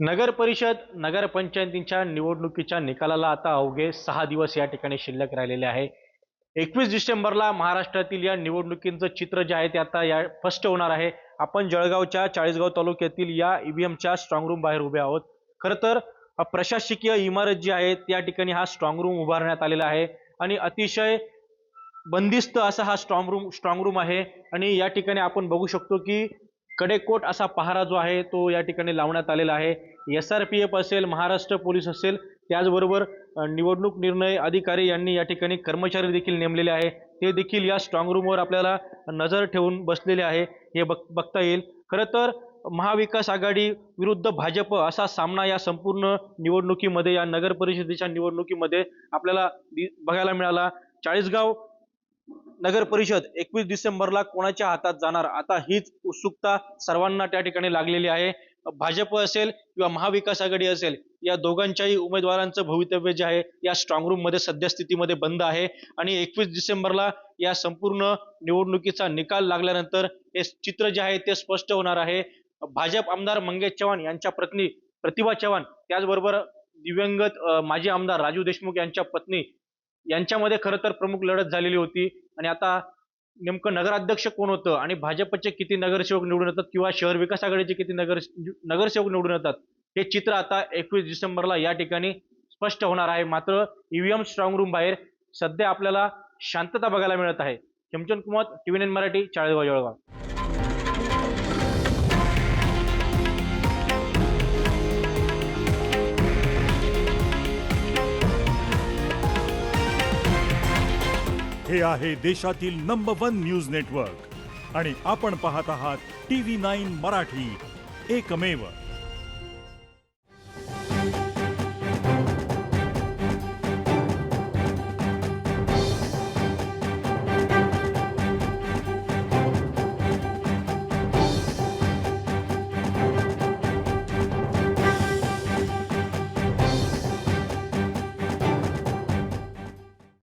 नगर परिषद नगरपंचायतींच्या निवडणुकीच्या निकालाला आता अवघे 6 दिवस या ठिकाणी शिल्लक राहिलेले आहे. 21 डिसेंबरला महाराष्ट्रातील या निवडणुकीचं चित्र जे आहे ते आता या स्पष्ट होणार आहे. आपण जळगावच्या चाळीसगाव तालुक्यातील या ईव्हीएमच्या स्ट्रॉंग रूम बाहेर उभे आहोत. खरं तर प्रशासकीय इमारत जी आहे त्या ठिकाणी हा स्ट्रॉंग रूम उभारण्यात आलेला आहे आणि अतिशय बंदिस्त असा हा स्ट्रॉंग रूम आहे आणि या ठिकाणी आपण बघू शकतो की कडेकोट असा पहारा जो आहे तो या ठिकाणी लावण्यात आलेला आहे. SRPF असेल, महाराष्ट्र पोलीस असेल, त्याचबरोबर निवडणूक निर्णय अधिकारी यांनी या ठिकाणी कर्मचारी देखील नेमलेले आहे. ते देखील या स्ट्रॉंग रूमवर आपल्याला नजर ठेवून बसलेले आहे हे बघता येईल. खरं तर महाविकास आघाडी विरुद्ध भाजप असा सामना या संपूर्ण निवडणुकीमध्ये, या नगर परिषदेच्या निवडणुकीमध्ये आपल्याला बघायला मिळाला. चाळीसगाव नगर परिषद 21 डिसेंबरला कोणाच्या हातात जाणार, आता हीच उत्सुकता सर्वांना त्या ठिकाणी लागलेली आहे. भाजप असेल किंवा महाविकास आघाडी असेल, या दोघांच्याही उमेदवारांचं भवितव्य जे आहे या स्ट्रॉंग रूम मध्ये सद्यस्थितीमध्ये बंद आहे आणि 21 डिसेंबरला या संपूर्ण निवडणुकीचा निकाल लागल्यानंतर हे चित्र जे आहे ते स्पष्ट होणार आहे. भाजप आमदार मंगेश चव्हाण यांच्या पत्नी प्रतिभा चव्हाण, त्याचबरोबर दिवंगत माजी आमदार राजू देशमुख यांच्या पत्नी यांच्यामध्ये खरं तर प्रमुख लढत झालेली होती आणि आता नेमकं नगराध्यक्ष कोण होतं आणि भाजपचे किती नगरसेवक निवडून येतात किंवा शहर विकास आघाडीचे किती नगरसेवक निवडून येतात, हे चित्र आता 21 डिसेंबरला या ठिकाणी स्पष्ट होणार आहे. मात्र ईव्हीएम स्ट्रॉंग रूम बाहेर सध्या आपल्याला शांतता बघायला मिळत आहे. चमचन कुमार, TVN मराठी, चाळीसगाव जळगाव. हे आहे देशातील नंबर 1 न्यूज नेटवर्क आणि आपण पाहत आहात TV9 मराठी, एकमेव.